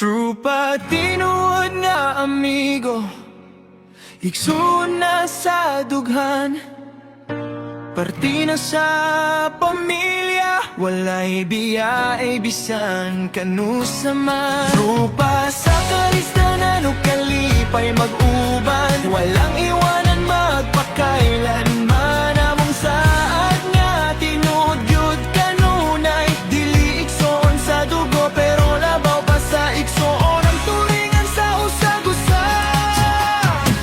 True pa tinuod nga amigo, igsoon na sa dughan, parti na sa pamilya, walay biyae bisan kanusaman. True pa sa kalistanan ug kalipay mag-uban, walang iwanan magpakailanman. Among saad nga tinuod gyud kanunay, dili igsoon sa dugo pero labaw pa sa igsoon ang turingan sa usag-usa.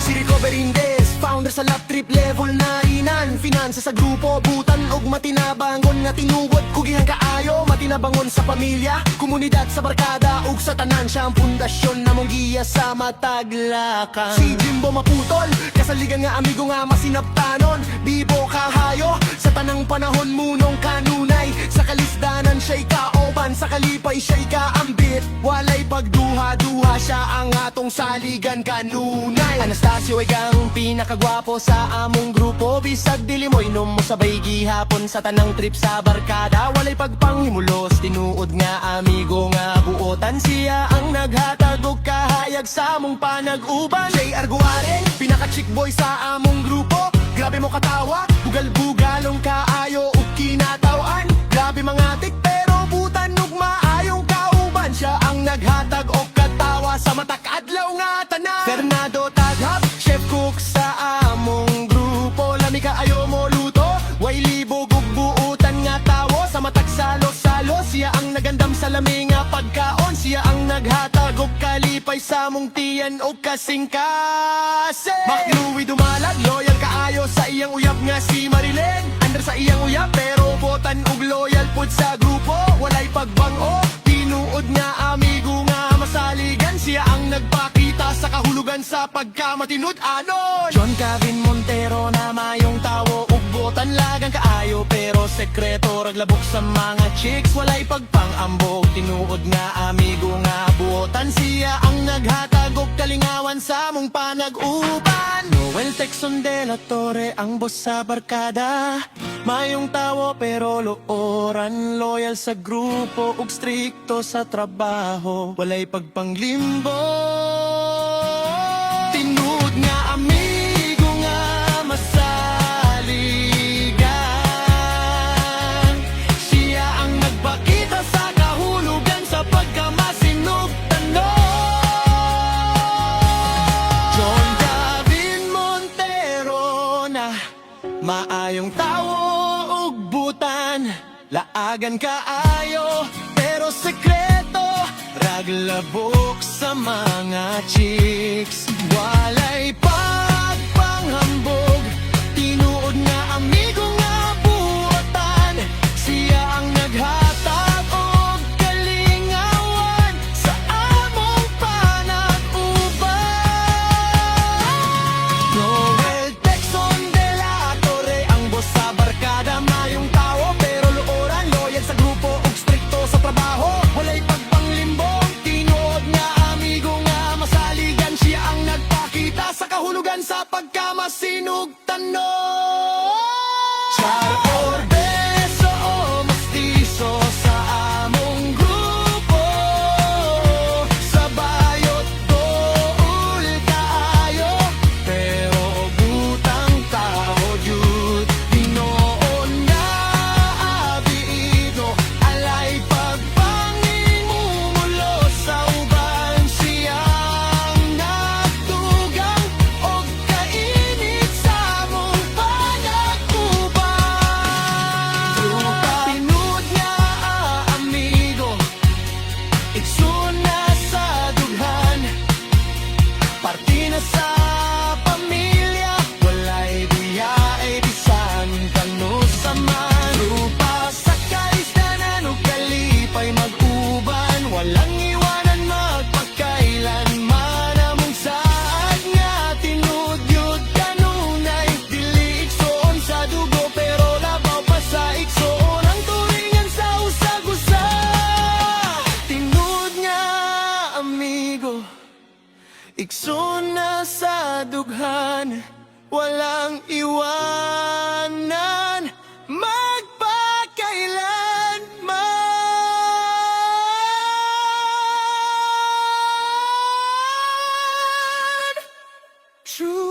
Si Recover Indes, founder sa Lap Trip Level 9, finansa sa grupo, butan og matinabangon nga tinugod, kugihan kaayo, matinabangon sa pamilya, komunidad sa barkada ug sa tanan. Siya ang pundasyon na mong giya sa mataglakan. Si Jimbo Maputol, kasaligan nga amigo nga masinaptanon, bibo kahayo sa tanang panahon munong kanunay. Sa kalisdanan siya'y kaoban, sa kalipay siya'y kaambit, walay pagduha-duha, siya ang atong saligan kanunay. Anastasio ay kang pinakagwapo sa among grupo, bisag dili mo inom mo sabay gihapon sa tanang trip sa barkada, walay pagpanghimulos, tinuod nga amigo nga buotan. Siya ang naghatag og kahayag sa among panag-uban. Jay Arguare, pinaka-chick boy sa among grupo, grabe mo katawa, bugal-bugalong kaayo ug kinatawan. Grabe mga tik pero butan ug maayong kauban, siya ang naghatag og katawa sa matak-adlaw nga tanan. Fernando Taghap, chef cook sa among grupo, lami kaayo mo luto, way libog ug buutan nga tawo sa matag salo-salo. Siya ang nagandam sa lami nga pagkaon, siya ang naghatag og kalipay sa mong tiyan og kasing-kasing. Mac Louie Dumalag, loyal kaayo sa iyang uyab nga si Marilyn, under sa iyang uyab pero botan og loyal pud sa grupo, walay pagbang-o, tinuod nga amigo nga masaligan. Siya ang nagpakita sa kahulugan sa pagkamatinud-anon. John Gavin Montero na mayong tawo ug botan lagang kaayo pero sekreto raglabok sa mga chicks, walay pagpang-ambog, tinuod nga amigo nga buotan. Siya ang naghatag og kalingawan sa mong panag-uban. Noel Texon de la Torre ang boss sa barkada, mayong tawo pero looran, loyal sa grupo ug strikto sa trabaho, walay pagpanglimbo. Tinuod nga amigo nga masaligan, siya ang nagpakita sa kahulugan sa pagkamasinugtanon. John Gavin Montero na maayong tawo ug butan, laagan kaayo pero sekreto raglabok sa mga chicks, walay pagpanghambog, tinuod nga amigo nga buotan. Siya ang naghatag og kalingawan sa among panag-uban. Noel Texon de la Torre ang boss sa barkada, mayong tawo pero looran, loyal sa grupo ug strikto sa trabaho, walay pagpanglimbong, tinuod nga amigo nga masaligan. Siya ang nagpakita sa kahulugan sa pagkamasinugtanon. Char Orbeso o Mestizo sa among grupo, sa bayot dool kaayo pero butang tao jud, tinoon nga abiino, alay pagpangimumulo sa uban. Siyang nagtugang og kainit sa among panag-uban. Tinuod nga amigo, igsoon na sa dughan, parti na sa pamilya, walay biyae bisan kanusaman. Rupa sa kalistanan ug kalipay mag-uban, walang iwanan magpakailanman. Among saad nga tinuod gyud kanunay, dili igsoon sa dugo pero labaw pa sa igsoon ang turingan sa usag-usa. Tinuod nga amigo, igsoon na sa dughan, walang iwanan magpakailanman. True